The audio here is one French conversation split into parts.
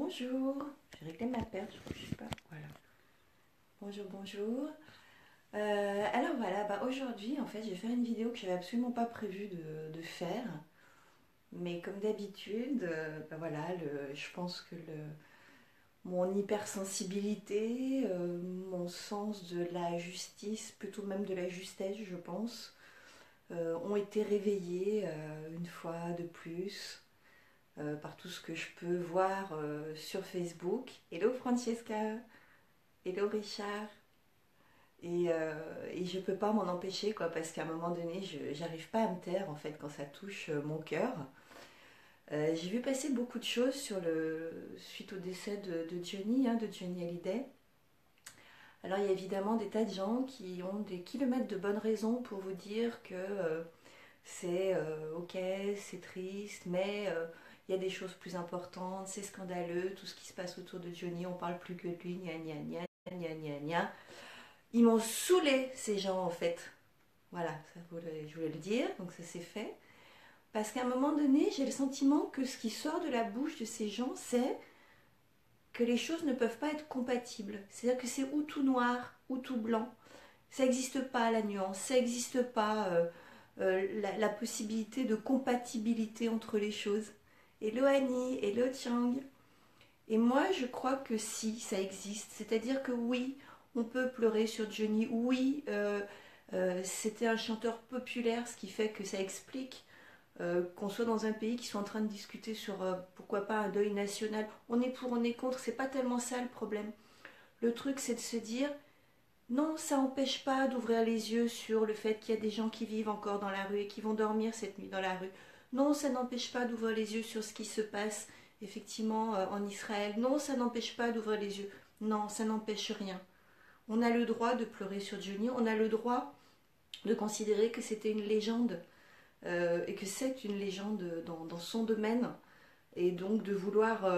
Bonjour, j'ai réglé ma perche, je sais pas, voilà. Bonjour, bonjour. Alors voilà, aujourd'hui en fait je vais faire une vidéo que j'avais absolument pas prévu de faire. Mais comme d'habitude, voilà, je pense que mon hypersensibilité, mon sens de la justice, plutôt même de la justesse je pense, ont été réveillés une fois de plus. Par tout ce que je peux voir sur Facebook. Hello Francesca, hello Richard. Et je peux pas m'en empêcher quoi, parce qu'à un moment donné, j'arrive pas à me taire en fait quand ça touche mon cœur. J'ai vu passer beaucoup de choses suite au décès de Johnny, de Johnny Hallyday. Alors il y a évidemment des tas de gens qui ont des kilomètres de bonnes raisons pour vous dire que c'est ok, c'est triste, mais il y a des choses plus importantes, c'est scandaleux, tout ce qui se passe autour de Johnny, on parle plus que de lui, gna gna gna, gna gna gna. Ils m'ont saoulé ces gens en fait. Voilà, je voulais le dire, donc ça s'est fait. Parce qu'à un moment donné, j'ai le sentiment que ce qui sort de la bouche de ces gens, c'est que les choses ne peuvent pas être compatibles. C'est-à-dire que c'est ou tout noir ou tout blanc. Ça n'existe pas la nuance, ça n'existe pas la possibilité de compatibilité entre les choses. Hello Annie, hello Chang. Et moi je crois que si, ça existe. C'est-à-dire que oui, on peut pleurer sur Johnny. Oui, c'était un chanteur populaire, ce qui fait que ça explique qu'on soit dans un pays qui soit en train de discuter sur pourquoi pas un deuil national. On est pour, on est contre, c'est pas tellement ça le problème. Le truc c'est de se dire non, ça n'empêche pas d'ouvrir les yeux sur le fait qu'il y a des gens qui vivent encore dans la rue et qui vont dormir cette nuit dans la rue. Non, ça n'empêche pas d'ouvrir les yeux sur ce qui se passe effectivement en Israël. Non, ça n'empêche pas d'ouvrir les yeux. Non, ça n'empêche rien. On a le droit de pleurer sur Johnny, on a le droit de considérer que c'était une légende et que c'est une légende dans son domaine et donc de vouloir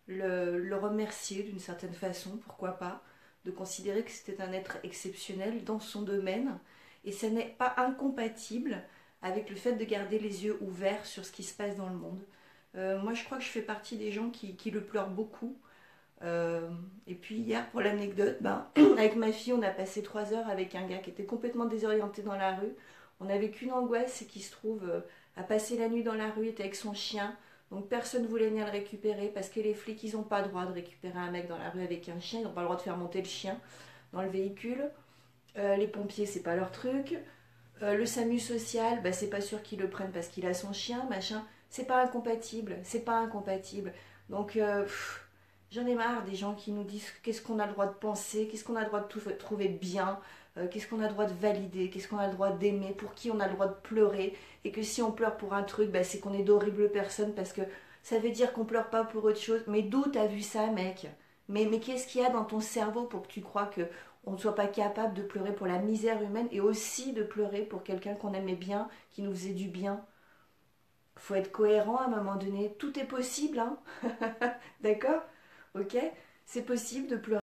le remercier d'une certaine façon, pourquoi pas, de considérer que c'était un être exceptionnel dans son domaine, et ça n'est pas incompatible avec le fait de garder les yeux ouverts sur ce qui se passe dans le monde. Moi je crois que je fais partie des gens qui le pleurent beaucoup. Et puis hier pour l'anecdote, avec ma fille on a passé 3 heures avec un gars qui était complètement désorienté dans la rue. On n'avait qu'une angoisse, c'est qu'il se trouve à passer la nuit dans la rue, était avec son chien. Donc personne ne voulait venir le récupérer parce que les flics, ils n'ont pas le droit de récupérer un mec dans la rue avec un chien. Ils n'ont pas le droit de faire monter le chien dans le véhicule. Les pompiers, c'est pas leur truc. Le SAMU social, c'est pas sûr qu'ils le prennent parce qu'il a son chien, machin. C'est pas incompatible, c'est pas incompatible. Donc j'en ai marre des gens qui nous disent qu'est-ce qu'on a le droit de penser, qu'est-ce qu'on a le droit de trouver bien, qu'est-ce qu'on a le droit de valider, qu'est-ce qu'on a le droit d'aimer, pour qui on a le droit de pleurer, et que si on pleure pour un truc, c'est qu'on est d'horribles personnes parce que ça veut dire qu'on pleure pas pour autre chose. Mais d'où t'as vu ça, mec? Mais qu'est-ce qu'il y a dans ton cerveau pour que tu crois que on ne soit pas capable de pleurer pour la misère humaine et aussi de pleurer pour quelqu'un qu'on aimait bien, qui nous faisait du bien? Faut être cohérent à un moment donné. Tout est possible, hein. D'accord? Ok? C'est possible de pleurer.